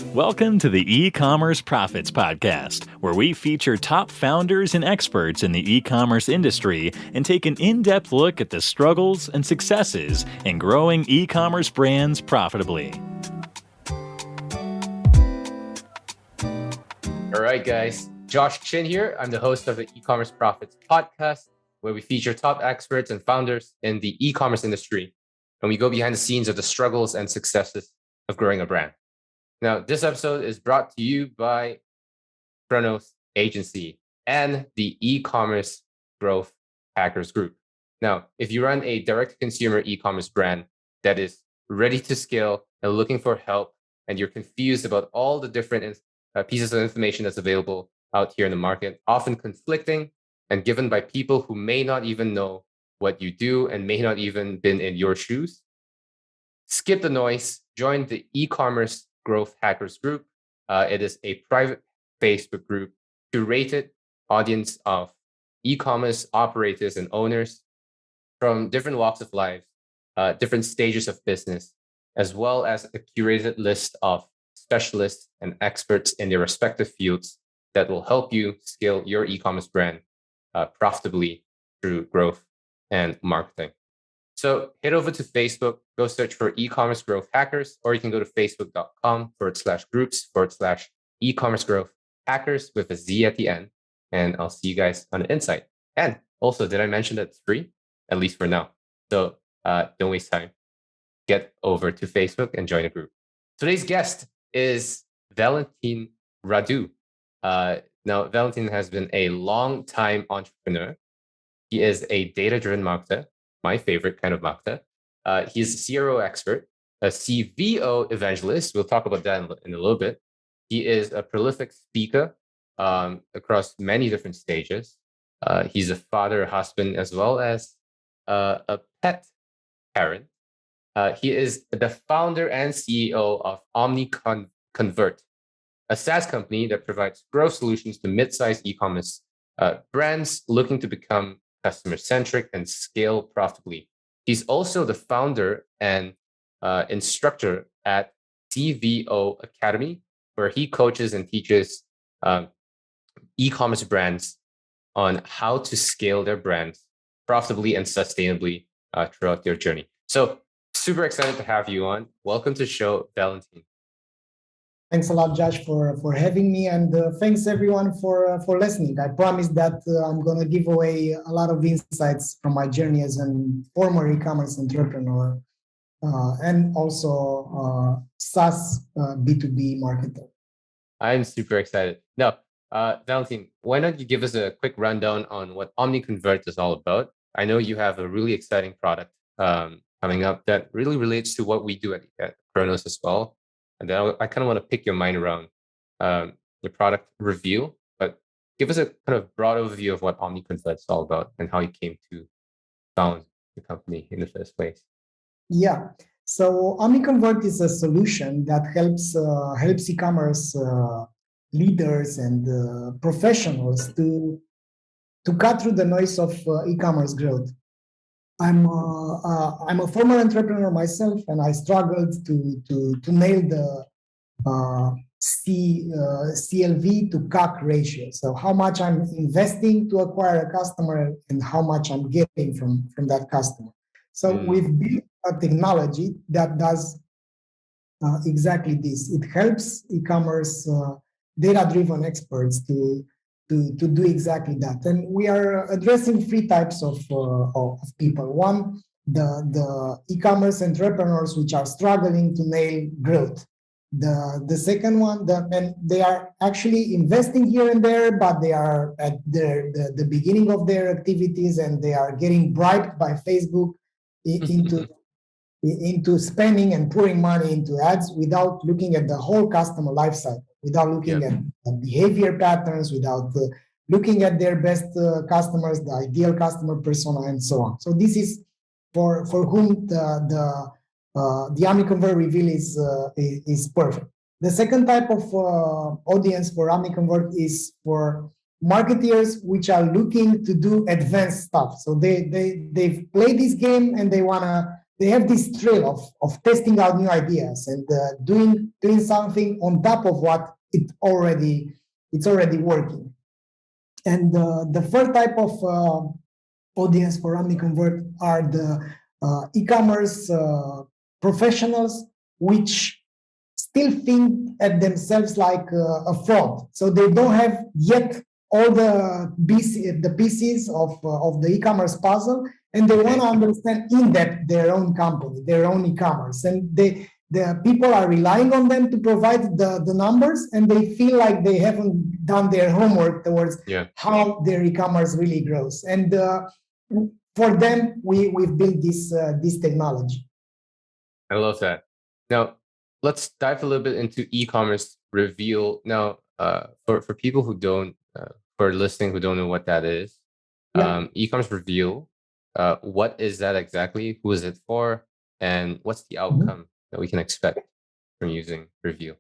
Welcome to the E-Commerce Profits Podcast, where we feature top founders and experts in the e-commerce industry and take an in-depth look at the struggles and successes in growing e-commerce brands profitably. All right, guys. Josh Chin here. I'm the host of the E-Commerce Profits Podcast, where we feature top experts and founders in the e-commerce industry, and we go behind the scenes of the struggles and successes of growing a brand. Now, this episode is brought to you by chronos.agency and the e-commerce growth hackers group. Now, if you run a direct-to-consumer e-commerce brand that is ready to scale and looking for help, and you're confused about all the different pieces of information that's available out here in the market, often conflicting and given by people who may not even know what you do and may not even been in your shoes, skip the noise, join the e-commerce growth hackers group. It is a private Facebook group, curated audience of e-commerce operators and owners from different walks of life, different stages of business, as well as a curated list of specialists and experts in their respective fields that will help you scale your e-commerce brand profitably through growth and marketing. So head over to Facebook, go search for e-commerce growth hackers, or you can go to facebook.com/groups/e-commerce growth hackers with a Z at the end. And I'll see you guys on the inside. And also, did I mention that it's free? At least for now. So don't waste time. Get over to Facebook and join the group. Today's guest is Valentin Radu. Now, Valentin has been a long-time entrepreneur. He is a data-driven marketer, my favorite kind of marketer. He's a CRO expert, a CVO evangelist. We'll talk about that in a little bit. He is a prolific speaker across many different stages. He's a father, a husband, as well as a pet parent. He is the founder and CEO of Omniconvert, a SaaS company that provides growth solutions to mid-sized e-commerce brands looking to become customer-centric and scale profitably. He's also the founder and instructor at CVO Academy, where he coaches and teaches e-commerce brands on how to scale their brands profitably and sustainably throughout their journey. So super excited to have you on. Welcome to the show, Valentin. Thanks a lot, Josh, for having me, and thanks everyone for listening. I promise that I'm going to give away a lot of insights from my journey as a former e-commerce entrepreneur and also SaaS B2B marketer. I'm super excited. Now, Valentin, why don't you give us a quick rundown on what Omniconvert is all about? I know you have a really exciting product coming up that really relates to what we do at Chronos as well. And then I kind of want to pick your mind around the product Reveal, but give us a kind of broad overview of what Omniconvert is all about and how you came to found the company in the first place. Yeah, so Omniconvert is a solution that helps e-commerce leaders and professionals to cut through the noise of e-commerce growth. I'm a former entrepreneur myself, and I struggled to nail the CLV to CAC ratio. So how much I'm investing to acquire a customer and how much I'm getting from that customer. So we've built a technology that does exactly this. It helps e-commerce data-driven experts to do exactly that. And we are addressing three types of people. One, the e-commerce entrepreneurs which are struggling to nail growth. The second one, and they are actually investing here and there, but they are at the beginning of their activities and they are getting bribed by Facebook into spending and pouring money into ads without looking at the whole customer lifecycle, without looking at behavior patterns, without looking at their best customers, the ideal customer persona, and so on. So this is for whom the Omniconvert Reveal is perfect. The second type of audience for Omniconvert is for marketeers which are looking to do advanced stuff. So they've played this game and they wanna they have this thrill of testing out new ideas and doing something on top of what it's already working. And the third type of audience for Omniconvert are the e-commerce professionals, which still think at themselves like a fraud. So they don't have yet all the pieces of the e-commerce puzzle, and they want to understand in depth their own company, their own e-commerce, and the people are relying on them to provide the numbers, and they feel like they haven't done their homework towards how their e-commerce really grows. And for them, we've built this technology. I love that. Now, let's dive a little bit into Ecommerce Reveal. Now, for people who don't, for listening who don't know what that is, Ecommerce Reveal, what is that exactly? Who is it for? And what's the outcome that we can expect from using Reveal?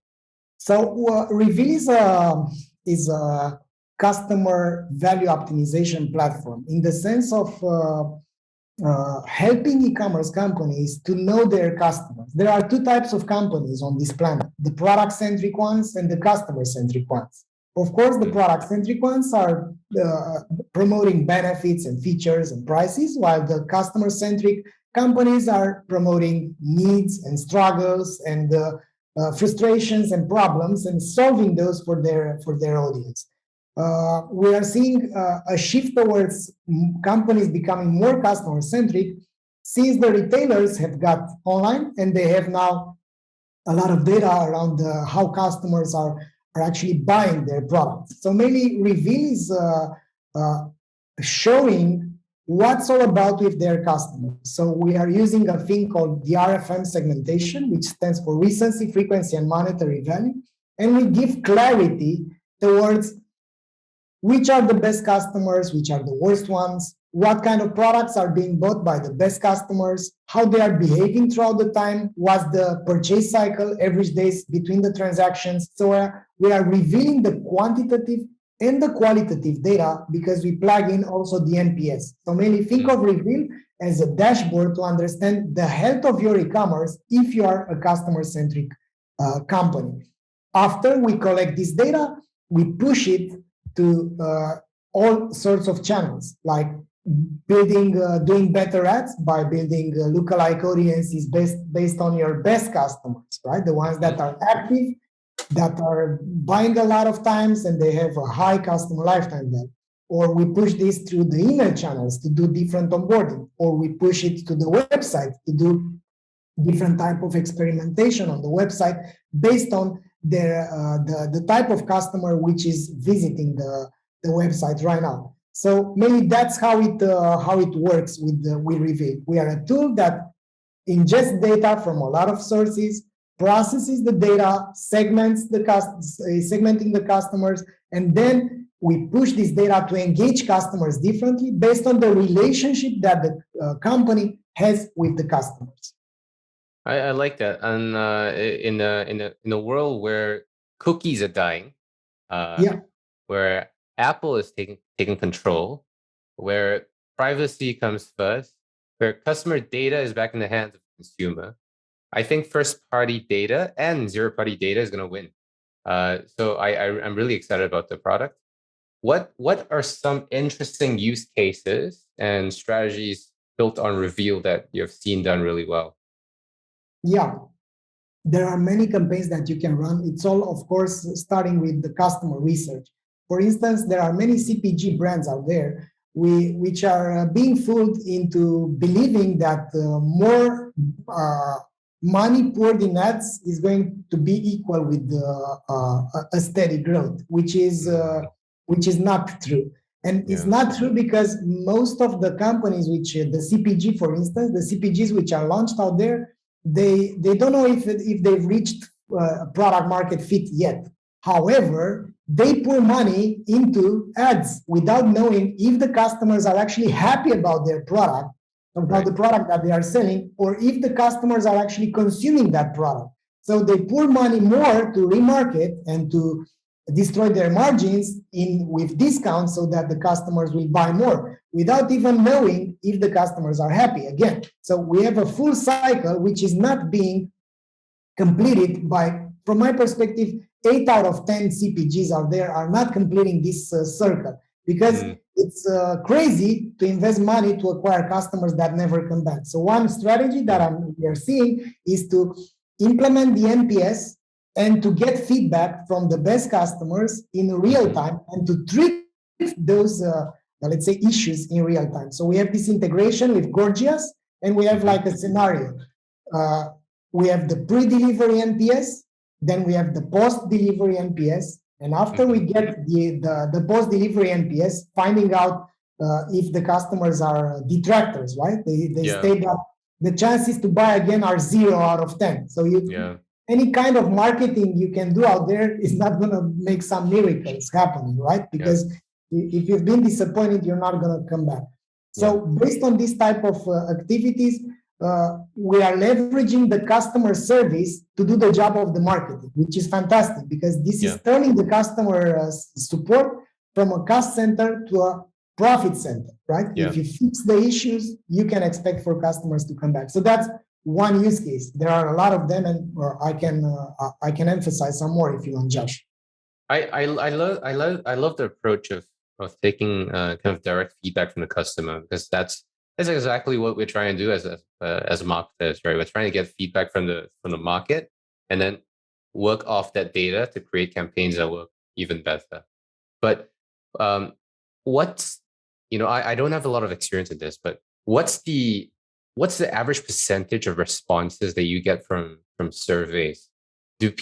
So Reveal is a customer value optimization platform in the sense of helping e-commerce companies to know their customers. There are two types of companies on this planet, the product-centric ones and the customer-centric ones. Of course, the product-centric ones are promoting benefits and features and prices, while the customer-centric companies are promoting needs and struggles and frustrations and problems and solving those for their audience. We are seeing a shift towards companies becoming more customer-centric since the retailers have got online and they have now a lot of data around how customers are actually buying their products. So mainly Reveal is showing what's all about with their customers. So we are using a thing called the RFM segmentation, which stands for recency, frequency, and monetary value. And we give clarity towards which are the best customers, which are the worst ones, what kind of products are being bought by the best customers, how they are behaving throughout the time, what's the purchase cycle, average days between the transactions. So we are revealing the quantitative and the qualitative data because we plug in also the NPS. So mainly think of Reveal as a dashboard to understand the health of your e-commerce if you are a customer-centric company. After we collect this data, we push it to all sorts of channels, like doing better ads by building lookalike audiences based on your best customers, right? The ones that are active, that are buying a lot of times, and they have a high customer lifetime value. Or we push this through the email channels to do different onboarding, or we push it to the website to do different type of experimentation on the website based on the type of customer which is visiting the website right now. So maybe that's how it works with Reveal. We are a tool that ingests data from a lot of sources, processes the data, segmenting the customers, and then we push this data to engage customers differently based on the relationship that the company has with the customers. I like that. And in a world where cookies are dying, where Apple is taking control, where privacy comes first, where customer data is back in the hands of the consumer, I think first-party data and zero-party data is going to win. So I'm really excited about the product. What are some interesting use cases and strategies built on Reveal that you've seen done really well? Yeah, there are many campaigns that you can run. It's all, of course, starting with the customer research. For instance, there are many CPG brands out there which are being fooled into believing that more money poured in ads is going to be equal with a steady growth, which is not true. And it's not true because most of the companies which, the CPG, for instance, the CPGs which are launched out there, they don't know if they've reached product market fit yet. However, they pour money into ads without knowing if the customers are actually happy about their product, about the product that they are selling, or if the customers are actually consuming that product. So they pour money more to remarket and to destroy their margins with discounts so that the customers will buy more without even knowing if the customers are happy again. So we have a full cycle which is not being completed by, from my perspective, 8 out of 10 CPGs out there are not completing this circle, because it's crazy to invest money to acquire customers that never come back. So one strategy that we are seeing is to implement the NPS and to get feedback from the best customers in real time and to treat those, let's say, issues in real time. So we have this integration with Gorgias, and we have like a scenario. We have the pre-delivery NPS, then we have the post-delivery NPS, and after we get the post-delivery NPS, finding out if the customers are detractors, right? They state that the chances to buy again are 0 out of 10. So any kind of marketing you can do out there is not going to make some miracles happening, right? Because if you've been disappointed, you're not going to come back. So based on this type of activities, we are leveraging the customer service to do the job of the marketing, which is fantastic, because this is turning the customer support from a cost center to a profit center, right? If you fix the issues, you can expect for customers to come back. So that's one use case. There are a lot of them, and I can emphasize some more if you want, Josh. I love the approach of taking kind of direct feedback from the customer, because that's exactly what we're trying to do as marketers, right? We're trying to get feedback from the market and then work off that data to create campaigns that work even better. But I don't have a lot of experience in this, but what's the average percentage of responses that you get from surveys? Do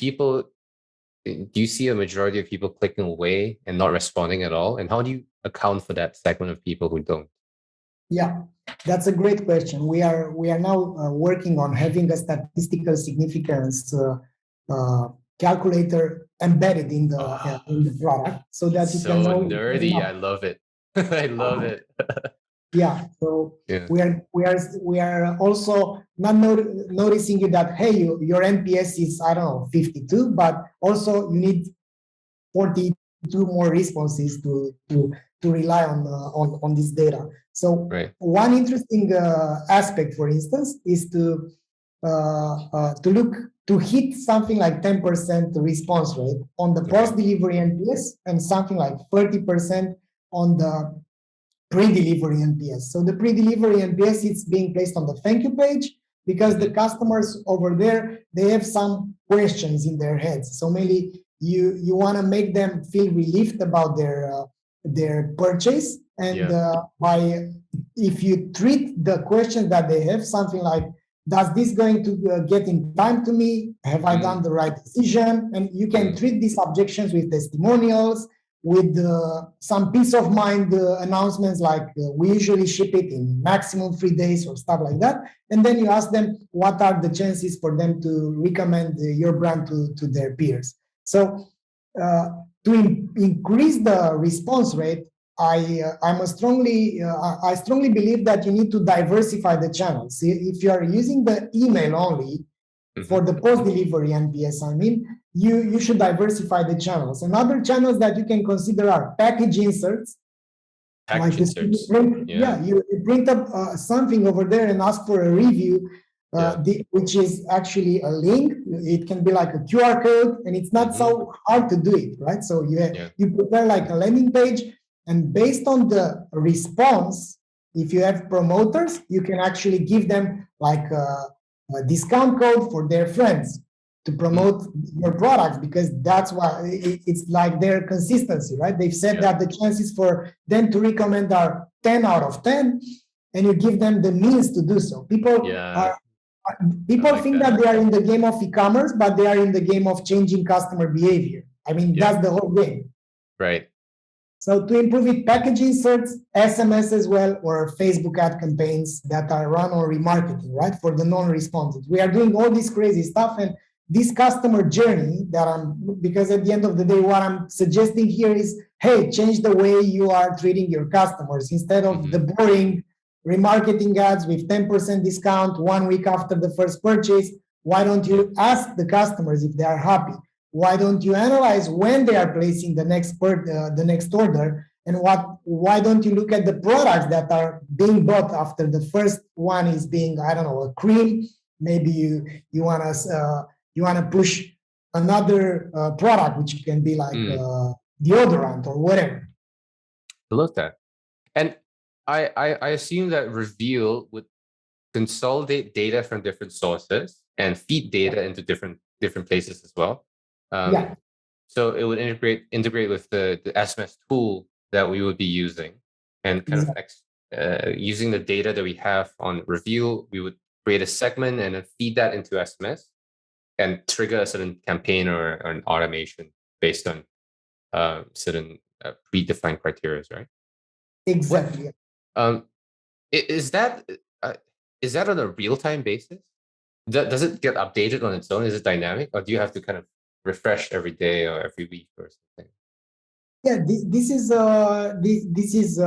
you see a majority of people clicking away and not responding at all? And how do you account for that segment of people who don't? Yeah, that's a great question. We are now working on having a statistical significance calculator embedded in the product, so that you can know. So nerdy, I love it. I love it. Yeah, so we are also not noticing you that, hey, your NPS is, I don't know, 52, but also you need 42 more responses to rely on this data. So one interesting aspect, for instance, is to hit something like 10% response rate on the post-delivery NPS and something like 30% on the pre-delivery NPS. So the pre-delivery NPS is being placed on the thank you page, because the customers over there, they have some questions in their heads. So maybe you want to make them feel relieved about their purchase, and if you treat the questions that they have, something like, does this going to get in time to me? Have I done the right decision? And you can treat these objections with testimonials, with some peace of mind announcements, like we usually ship it in maximum 3 days or stuff like that. And then you ask them, what are the chances for them to recommend your brand to their peers? So to increase the response rate, I strongly believe that you need to diversify the channels. If you are using the email only for the post-delivery NPS, you should diversify the channels. And other channels that you can consider are package inserts. You print up something over there and ask for a review, which is actually a link. It can be like a QR code, and it's not so hard to do it, right? So you prepare like a landing page, and based on the response, if you have promoters, you can actually give them like a discount code for their friends to promote your products, because that's why it's like their consistency, right? They've said that the chances for them to recommend are 10 out of 10, and you give them the means to do so. People think that they are in the game of e-commerce, but they are in the game of changing customer behavior. That's the whole game. Right. So to improve it, package inserts, SMS as well, or Facebook ad campaigns that are run on remarketing, right? For the non-responsive. We are doing all this crazy stuff, and this customer journey because at the end of the day, what I'm suggesting here is, hey, change the way you are treating your customers. Instead of the boring remarketing ads with 10% discount 1 week after the first purchase, why don't you ask the customers if they are happy? why don't you analyze when they are placing the next order? And why don't you look at the products that are being bought after the first one is being, I don't know, a cream? Maybe you wanna push another product, which can be like deodorant or whatever. I love that. And I assume that Reveal would consolidate data from different sources and feed data into different places as well. Yeah. So it would integrate with the SMS tool that we would be using, and kind of using the data that we have on Reveal, we would create a segment and then feed that into SMS and trigger a certain campaign or an automation based on certain predefined criteria, right? Exactly. Is that on a real-time basis? Does it get updated on its own? Is it dynamic, or do you have to kind of refresh every day or every week or something? Yeah, this is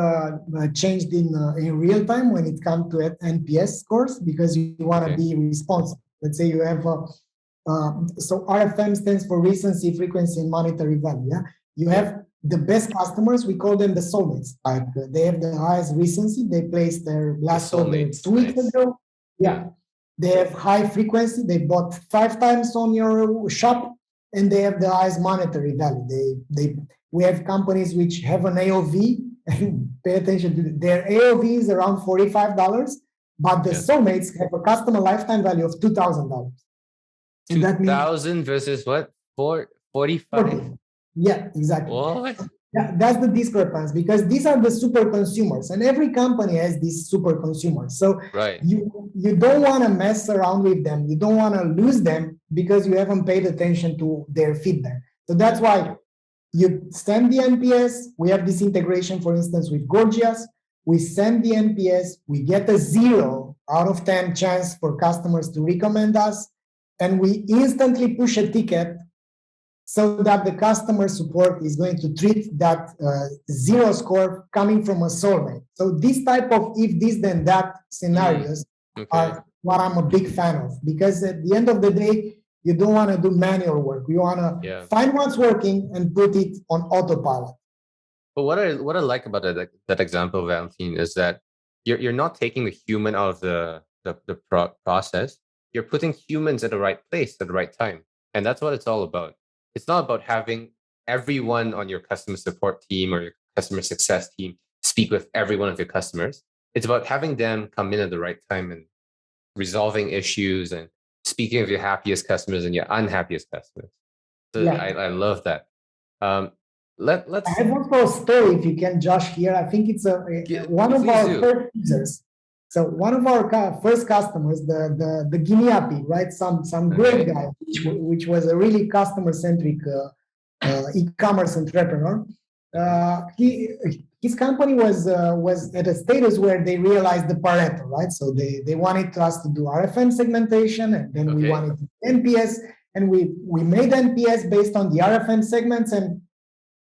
changed in real time when it comes to NPS scores, because you want to be responsive. Let's say you have so RFM stands for recency, frequency, and monetary value. Yeah, you have the best customers. We call them the soulmates. Like they have the highest recency. They placed their last order 2 weeks ago. Yeah, they have high frequency. They bought 5 times on your shop, and they have the highest monetary value. We have companies which have an AOV, and pay attention to their AOV is around $45, but the soulmates have a customer lifetime value of $2,000. $2,000 versus what? 45? Yeah, exactly. What? Yeah, that's the discrepancy, because these are the super consumers, and every company has these super consumers. So you don't want to mess around with them. You don't want to lose them because you haven't paid attention to their feedback. So that's why you send the NPS. We have this integration, for instance, with Gorgias. We send the NPS. We get a 0 out of 10 chance for customers to recommend us, and we instantly push a ticket so that the customer support is going to treat that 0 score coming from a soulmate. So this type of if this then that scenarios are what I'm a big fan of, because at the end of the day, you don't want to do manual work. You want to find what's working and put it on autopilot. But what I like about that example, Valentin, is that you're not taking the human out of the process. You're putting humans at the right place at the right time, and that's what it's all about. It's not about having everyone on your customer support team or your customer success team speak with every one of your customers. It's about having them come in at the right time and resolving issues and speaking of your happiest customers and your unhappiest customers. So I love that. Let's. I have also a story, if you can, Josh, here. I think it's one of our first users. So one of our first customers, the Guinea, right? Some great guy, which was a really customer-centric e-commerce entrepreneur. His company was at a status where they realized the Pareto, right? So they wanted us to do RFM segmentation, and then we wanted NPS, and we made NPS based on the RFM segments, and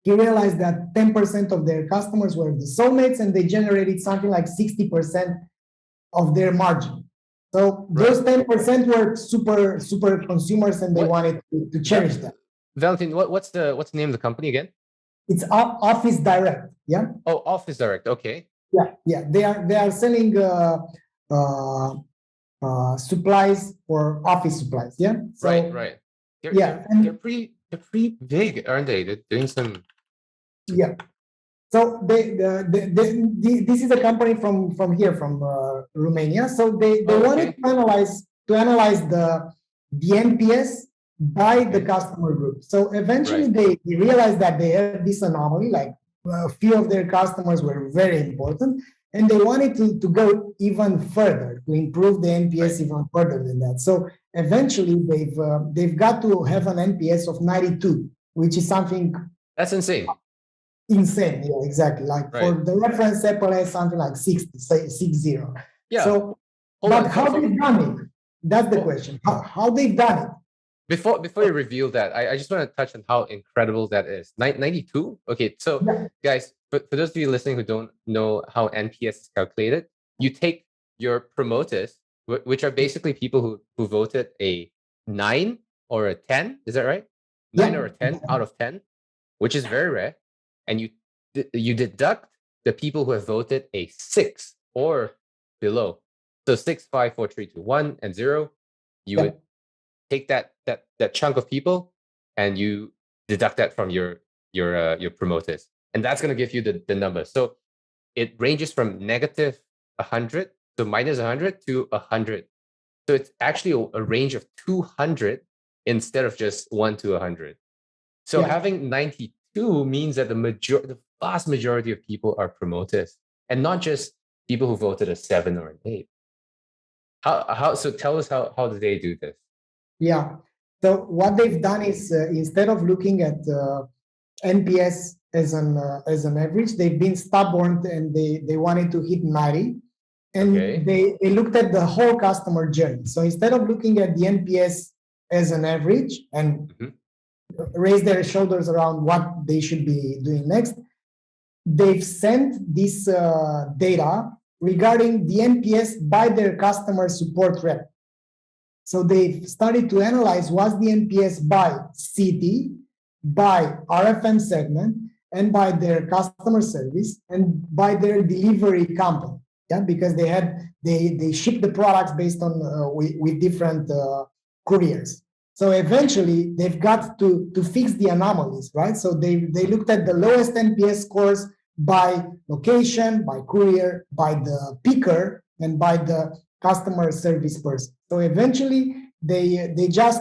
he realized that 10% of their customers were the soulmates, and they generated something like 60% of their margin. So those 10% were super consumers, and they wanted to cherish that. Valentin, what's the name of the company again? It's Office Direct. Yeah. Oh, Office Direct. Okay. Yeah. They are selling supplies for office supplies. Yeah. So, right. They're pretty big, aren't they? They're doing some. Yeah. So this is a company from here, from Romania. So they wanted to analyze the NPS by the customer group. So eventually they realized that they had this anomaly, like a few of their customers were very important, and they wanted to go even further, to improve the NPS even further than that. So eventually they've got to have an NPS of 92, which is something that's insane. Insane, yeah, exactly. Like for the reference, Apple has something like 60. Yeah. So, but how they've done it? That's the question. How they've done it? Before you reveal that, I just want to touch on how incredible that is. 92? Okay, so guys, for those of you listening who don't know how NPS is calculated, you take your promoters, which are basically people who voted a 9 or a 10. Is that right? 9 or 10 out of 10, which is very rare, and you deduct the people who have voted a 6 or below. So 6, 5, 4, 3, 2, 1, and 0. You would take that chunk of people, and you deduct that from your promoters, and that's going to give you the number. So it ranges from negative 100, so minus 100 to 100. So it's actually a range of 200 instead of just 1 to 100. So having 92 means that the vast majority of people are promoters, and not just people who voted a 7 or an 8. So tell us how do they do this? Yeah. So what they've done is instead of looking at NPS as an average, they've been stubborn and they wanted to hit 90. And they looked at the whole customer journey. So instead of looking at the NPS as an average and raise their shoulders around what they should be doing next, they've sent this data regarding the NPS by their customer support rep. So they've started to analyze what's the NPS by city, by RFM segment, and by their customer service, and by their delivery company. Yeah, because they ship the products based on with different couriers. So eventually they've got to fix the anomalies, right? So they looked at the lowest NPS scores by location, by courier, by the picker, and by the customer service person. So eventually they just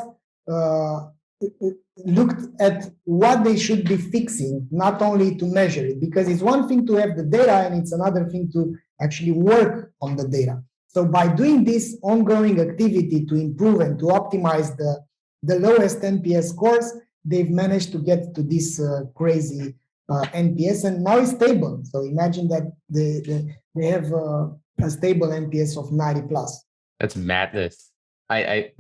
looked at what they should be fixing, not only to measure it, because it's one thing to have the data and it's another thing to actually work on the data. So by doing this ongoing activity to improve and to optimize the lowest NPS scores, they've managed to get to this crazy NPS, and now it's stable. So imagine that they have a stable NPS of 90 plus. That's madness. I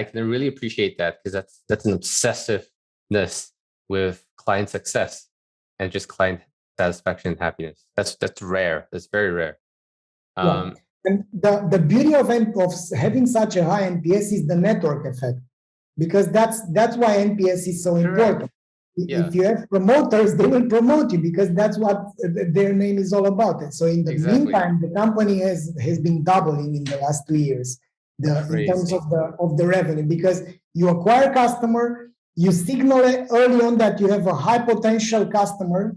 can really appreciate that, because that's an obsessiveness with client success and just client satisfaction and happiness. That's rare. That's very rare. And the beauty of having such a high NPS is the network effect, because that's why NPS is so important. If you have promoters, they will promote you, because that's what their name is all about. And so in the meantime, the company has been doubling in the last 2 years in terms of the revenue, because you acquire customer, you signal early on that you have a high potential customer.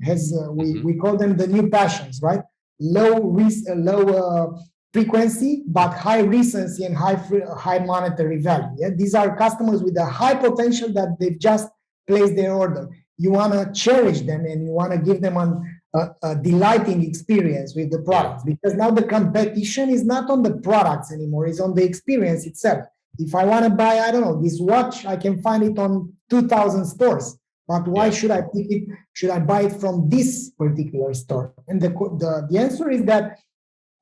We call them the new passions, right? Low risk, low frequency, but high recency and high monetary value. Yeah? These are customers with a high potential that they've just placed their order. You want to cherish them, and you want to give them a delighting experience with the products, because now the competition is not on the products anymore, it's on the experience itself. If I want to buy, I don't know, this watch, I can find it on 2,000 stores. But why should I pick it? Should I buy it from this particular store? And the answer is that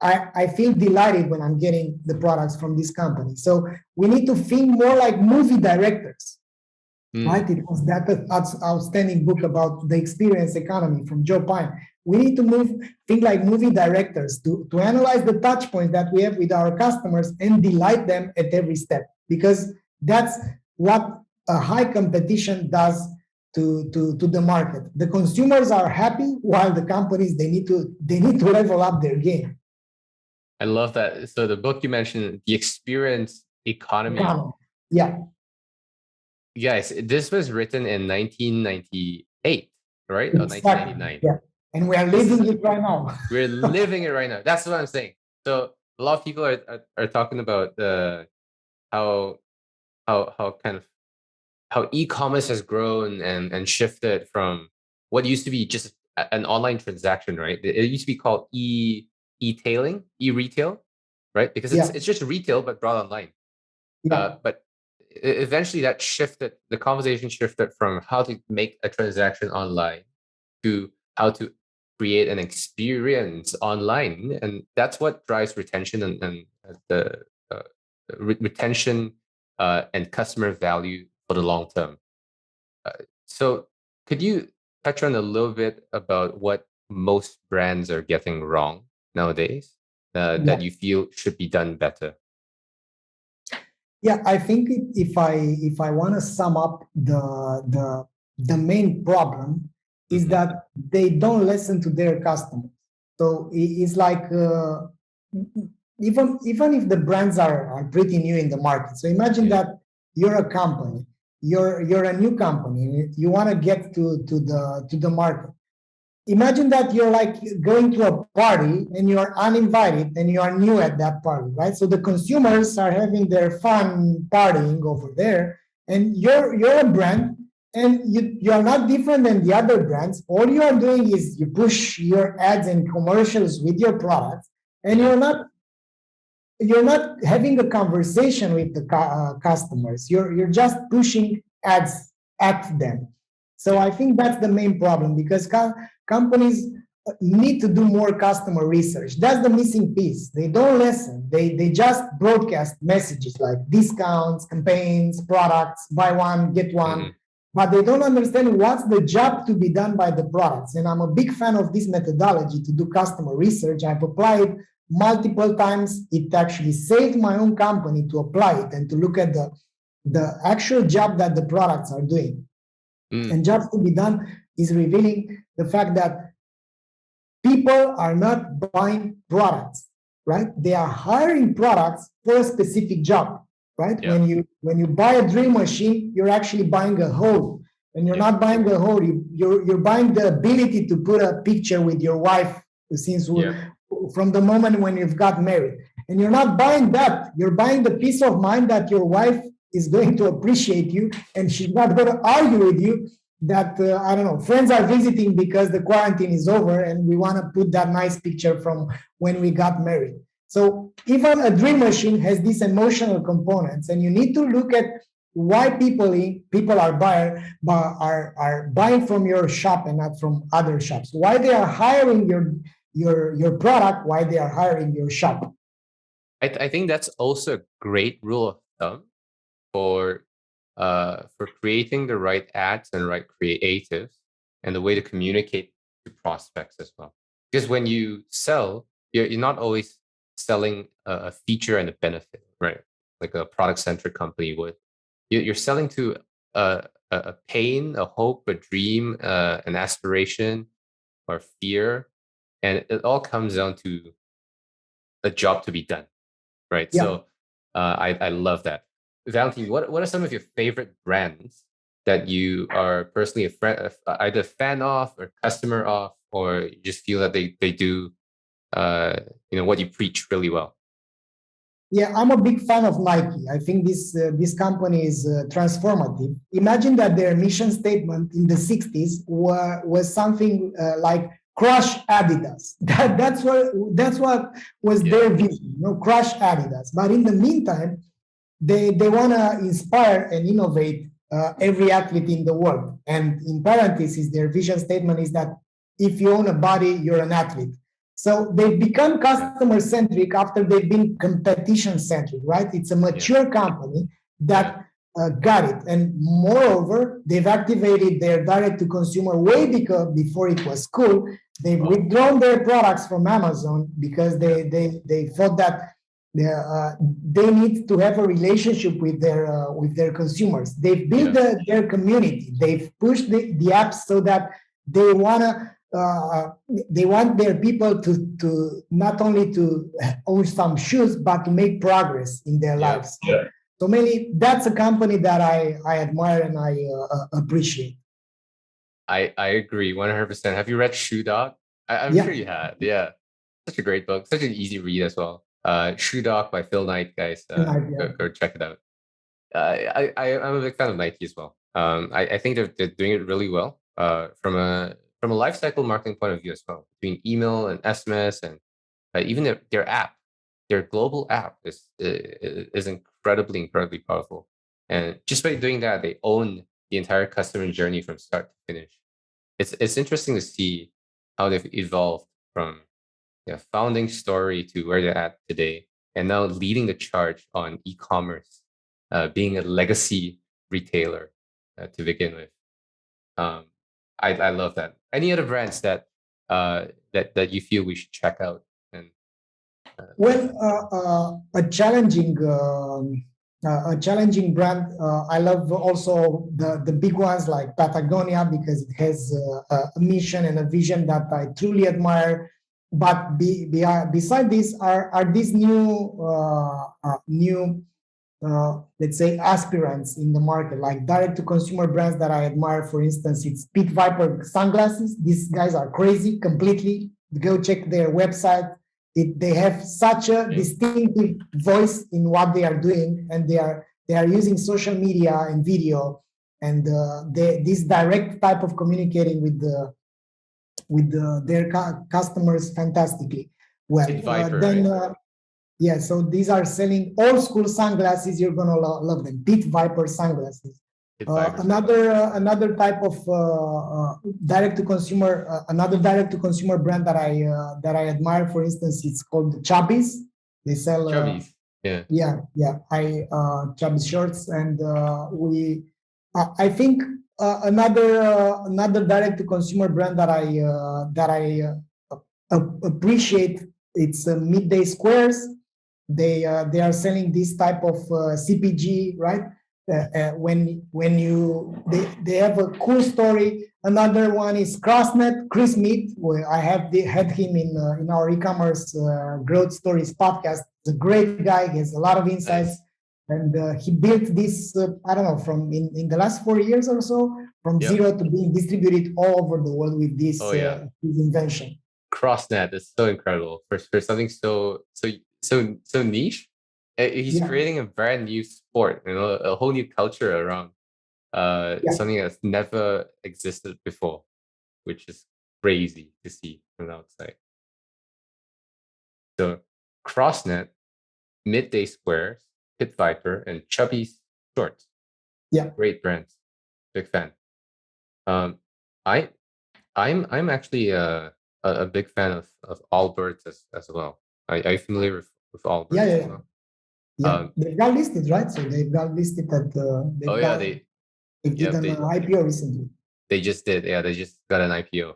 I feel delighted when I'm getting the products from this company. So we need to think more like movie directors, right? It was that outstanding book about the experience economy from Joe Pine. We need to think like movie directors to analyze the touch points that we have with our customers and delight them at every step, because that's what a high competition does to the market. The consumers are happy, while the companies they need to level up their game. I love that. So the book you mentioned, The Experience Economy. Yeah. Guys, this was written in 1998, right? Or 1999. Yeah. And we are living it right now. We're living it right now. That's what I'm saying. So a lot of people are talking about how e-commerce has grown and shifted from what used to be just an online transaction, right? It used to be called e-tailing, e-retail, right? Because it's just retail but brought online. But eventually that shifted, the conversation shifted from how to make a transaction online to how to create an experience online. And that's what drives retention and the retention and customer value for the long term. So could you touch on a little bit about what most brands are getting wrong nowadays that you feel should be done better? Yeah, I think if I want to sum up the main problem is that they don't listen to their customers. So it's like even if the brands are pretty new in the market. So imagine that you're a company, you're a new company, you want to get to the market. Imagine that you're like going to a party and you are uninvited and you are new at that party, right? So the consumers are having their fun partying over there, and you're a brand, and you are not different than the other brands. All you are doing is you push your ads and commercials with your products, and you're not having a conversation with the customers. You're just pushing ads at them. So I think that's the main problem, because companies need to do more customer research. That's the missing piece. They don't listen. They just broadcast messages like discounts, campaigns, products, buy one, get one. But they don't understand what's the job to be done by the products. And I'm a big fan of this methodology to do customer research. I've applied multiple times. It actually saved my own company to apply it and to look at the actual job that the products are doing. And jobs to be done is revealing the fact that people are not buying products, right? They are hiring products for a specific job, right? Yeah. When you buy a drill machine, you're actually buying a hoe. And you're not buying a hoe, you're buying the ability to put a picture with your wife from the moment when you've got married. And you're not buying that. You're buying the peace of mind that your wife is going to appreciate you, and she's not going to argue with you that, I don't know, friends are visiting because the quarantine is over and we want to put that nice picture from when we got married. So even a drill machine has these emotional components, and you need to look at why people are buying from your shop and not from other shops. Why they are hiring your product, why they are hiring your shop. I think that's also a great rule of thumb for creating the right ads and right creatives and the way to communicate to prospects as well. Because when you sell, you're not always selling a feature and a benefit, right? Like a product-centric company would. You're selling to a pain, a hope, a dream, an aspiration, or fear, and it all comes down to a job to be done, right? Yeah. So I love that. Valentin, what are some of your favorite brands that you are personally either a fan of or customer of, or you just feel that they do what you preach really well? Yeah, I'm a big fan of Nike. I think this company is transformative. Imagine that their mission statement in the 60s was something like crush Adidas. That's what was their vision, crush Adidas. But in the meantime, they want to inspire and innovate every athlete in the world. And in parentheses, their vision statement is that if you own a body, you're an athlete. So they've become customer-centric after they've been competition-centric, right? It's a mature company that got it. And moreover, they've activated their direct-to-consumer way before it was cool. They've withdrawn their products from Amazon because they thought that they need to have a relationship with their consumers. They've built their community. They've pushed the apps so that they want their people to not only to own some shoes, but to make progress in their lives. So mainly, that's a company that I admire and I appreciate. I agree 100%. Have you read Shoe Dog? I'm sure you have. Yeah, such a great book, such an easy read as well. Shoe Dog by Phil Knight, guys. Go check it out. I'm a big fan of Nike as well. I think they're doing it really well. From a lifecycle marketing point of view as well, between email and SMS and even their app, their global app is incredibly powerful. And just by doing that, they own the entire customer journey from start to finish. It's interesting to see how they've evolved from founding story to where they're at today, and now leading the charge on e-commerce, being a legacy retailer to begin with. I love that. Any other brands that you feel we should check out? And a challenging a challenging brand. I love also the big ones like Patagonia because it has a mission and a vision that I truly admire. But beside this are these new let's say aspirants in the market, like direct to consumer brands that I admire. For instance, it's Pit Viper sunglasses. These guys are crazy completely. Go check their website. They have such a distinctive voice in what they are doing, and they are using social media and video, and this direct type of communicating with their customers fantastically well. Pit Viper, then right? yeah, so these are selling old school sunglasses. You're gonna love them. Pit Viper sunglasses. Another type of direct to consumer, another direct to consumer brand that I admire. For instance, it's called Chubbies. They sell Chubbies. I Chubbies shirts, and I think another direct to consumer brand that I appreciate. It's Midday Squares. They are selling this type of CPG, right? When you they have a cool story. Another one is CrossNet, Chris Mead. Where I had him in our e-commerce growth stories podcast. He's a great guy. He has a lot of insights, and he built this. I don't know, from in the last 4 years or so, from zero to being distributed all over the world with this his invention. CrossNet is so incredible for something so niche. He's creating a brand new sport, a whole new culture around something that's never existed before, which is crazy to see from the outside. So CrossNet, Midday Squares, Pit Viper, and Chubby's Shorts. Yeah, great brands. Big fan. I'm actually a big fan of Allbirds as well. Are you familiar with Allbirds? As well? Yeah, they've got listed, right? So they've got listed at they did an IPO recently. They just did, they just got an IPO.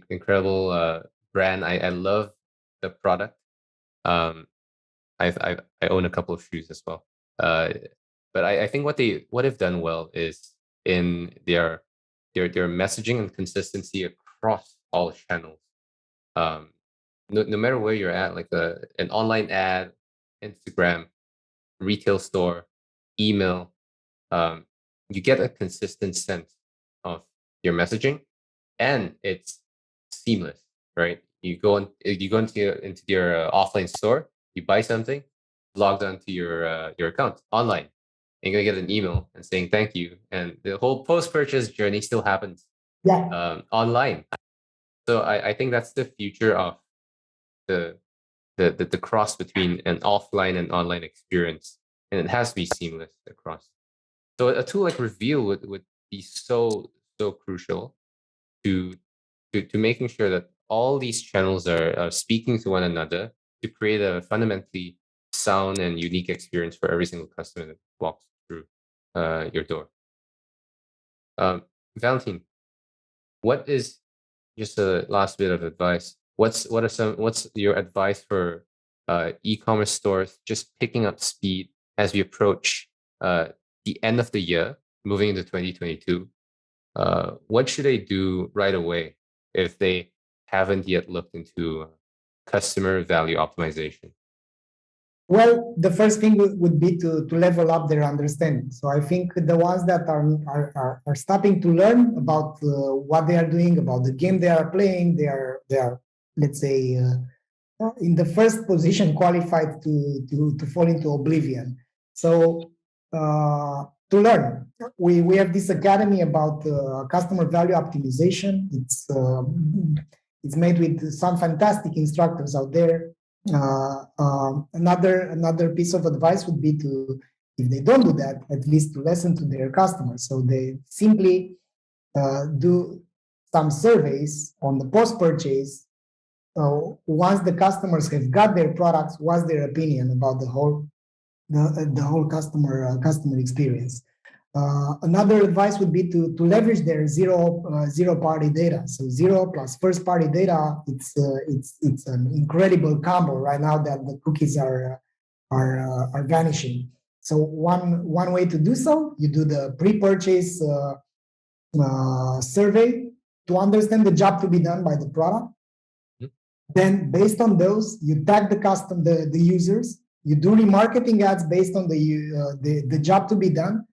Incredible brand. I love the product. I own a couple of shoes as well. But I think what they've done well is in their messaging and consistency across all channels. No matter where you're at, like an online ad, Instagram, retail store, email, you get a consistent sense of your messaging, and it's seamless, right? You go into your offline store, you buy something, logged onto your account online, and you're gonna get an email and saying thank you, and the whole post-purchase journey still happens online. So I think that's the future of the cross between an offline and online experience, and it has to be seamless across. So a tool like Reveal would be so crucial to making sure that all these channels are speaking to one another to create a fundamentally sound and unique experience for every single customer that walks through your door. Valentin, what is, just a last bit of advice, what's your advice for e-commerce stores just picking up speed as we approach the end of the year, moving into 2022? What should they do right away if they haven't yet looked into customer value optimization? Well, the first thing would be to level up their understanding. So I think the ones that are starting to learn about what they are doing, about the game they are playing, they are let's say in the first position qualified to fall into oblivion. So to learn, we have this academy about customer value optimization. It's made with some fantastic instructors out there. Another piece of advice would be to, if they don't do that, at least to listen to their customers. So they simply do some surveys on the post-purchase. Once the customers have got their products, what's their opinion about the whole customer experience? Another advice would be to leverage their zero party data. So zero plus first party data, it's an incredible combo right now that the cookies are vanishing. So one way to do so, you do the pre-purchase survey to understand the job to be done by the product. Then based on those, you tag the users. You do remarketing ads based on the job to be done.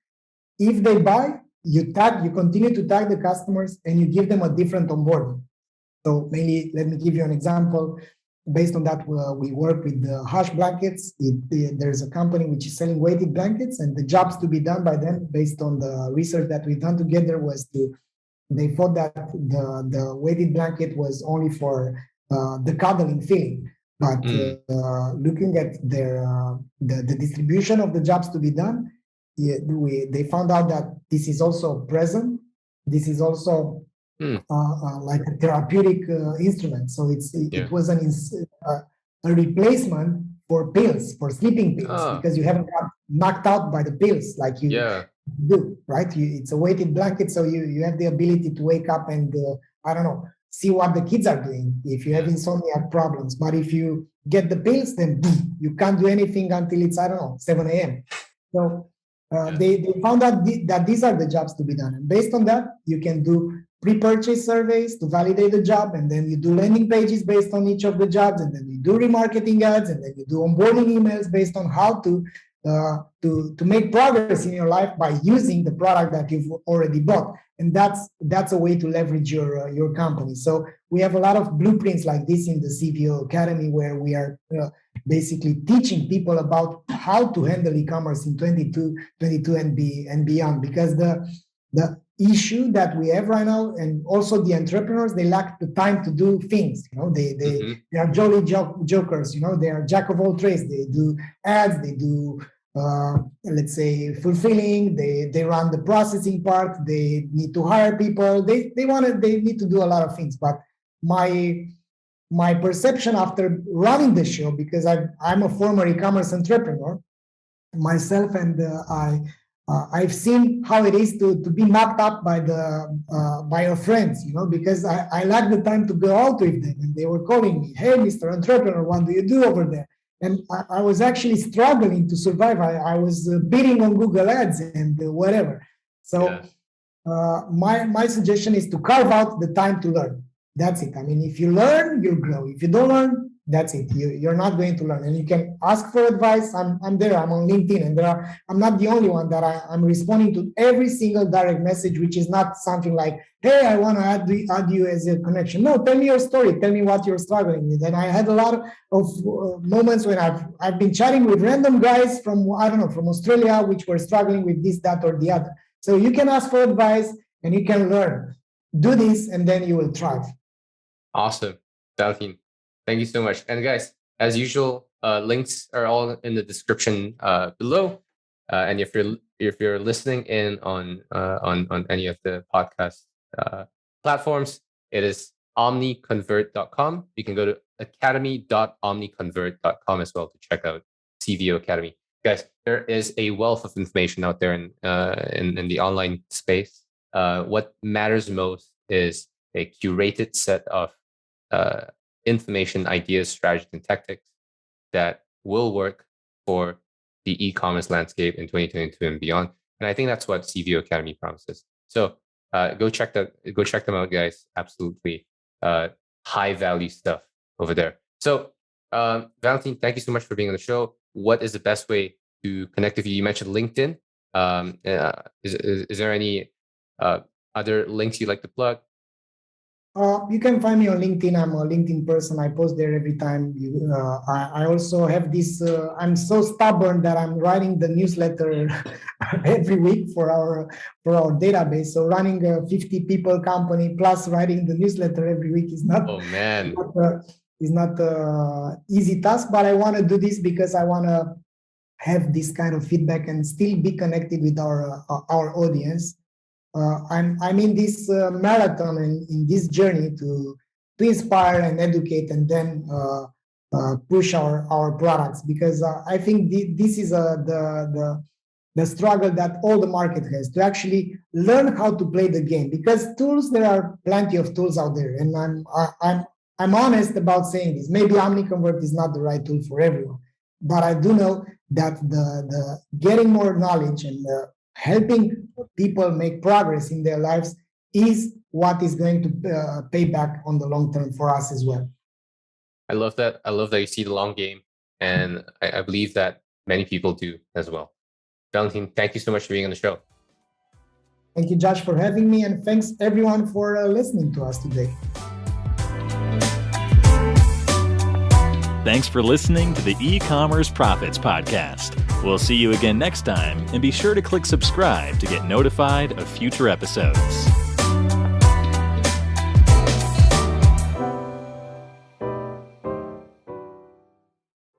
If they buy, you continue to tag the customers, and you give them a different onboarding. So mainly, let me give you an example. Based on that, we work with the Hush blankets. There's a company which is selling weighted blankets, and the jobs to be done by them, based on the research that we've done together, they thought that the weighted blanket was only for the cuddling feeling. But looking at the distribution of the jobs to be done, they found out that this is also present. This is also like a therapeutic instrument. So it was a replacement for pills, for sleeping pills, because you haven't got knocked out by the pills like you do, right? It's a weighted blanket, so you have the ability to wake up and see what the kids are doing if you have insomnia problems. But if you get the pills, then you can't do anything until it's 7 a.m. So they found out that these are the jobs to be done, and based on that, you can do pre-purchase surveys to validate the job, and then you do landing pages based on each of the jobs, and then you do remarketing ads, and then you do onboarding emails based on how to make progress in your life by using the product that you've already bought. And that's a way to leverage your company. So we have a lot of blueprints like this in the CVO Academy, where we are basically teaching people about how to handle e-commerce in 22 and beyond, because the issue that we have right now, and also the entrepreneurs, they lack the time to do things. They are jolly jokers. They are jack of all trades. They do ads, they do let's say fulfilling, they run the processing part, they need to hire people, they need to do a lot of things. But my perception after running the show, because I'm a former e-commerce entrepreneur myself, and I've seen how it is to be knocked up by your friends, because I lack the time to go out with them, and they were calling me, "Hey, Mr. Entrepreneur, what do you do over there?" And I was actually struggling to survive. I was bidding on Google Ads and whatever. So my suggestion is to carve out the time to learn. That's it. I mean, if you learn, you'll grow. If you don't learn, that's it. You're not going to learn. And you can ask for advice. I'm there. I'm on LinkedIn, and I'm not the only one that I'm responding to every single direct message, which is not something like, "Hey, I want to add you as a connection." No, tell me your story. Tell me what you're struggling with. And I had a lot of moments when I've been chatting with random guys from Australia, which were struggling with this, that, or the other. So you can ask for advice and you can learn. Do this, and then you will thrive. Awesome, Valentin. Thank you so much. And guys, as usual, links are all in the description below. And if you're listening in on any of the podcast platforms, it is omniconvert.com. You can go to academy.omniconvert.com as well to check out CVO Academy. Guys, there is a wealth of information out there in the online space. What matters most is a curated set of information, ideas, strategies, and tactics that will work for the e-commerce landscape in 2022 and beyond. And I think that's what CVO Academy promises. So go check them out, guys. Absolutely high value stuff over there. So Valentin, thank you so much for being on the show. What is the best way to connect with you? You mentioned LinkedIn. Is there any other links you'd like to plug? You can find me on LinkedIn. I'm a LinkedIn person. I post there every time. I also have this. I'm so stubborn that I'm writing the newsletter every week for our database. So running a 50 people company plus writing the newsletter every week is not. Oh man, is not an easy task. But I want to do this because I want to have this kind of feedback and still be connected with our audience. I'm in this marathon and in this journey to inspire and educate, and then push our products, because I think this is the struggle that all the market has, to actually learn how to play the game. Because tools, there are plenty of tools out there, and I'm honest about saying this. Maybe Omniconvert is not the right tool for everyone, but I do know that the getting more knowledge and helping people make progress in their lives is what is going to pay back on the long term for us as well. I love that. I love that you see the long game. And I believe that many people do as well. Valentin, thank you so much for being on the show. Thank you, Josh, for having me. And thanks everyone for listening to us today. Thanks for listening to the E-Commerce Profits Podcast. We'll see you again next time, and be sure to click subscribe to get notified of future episodes.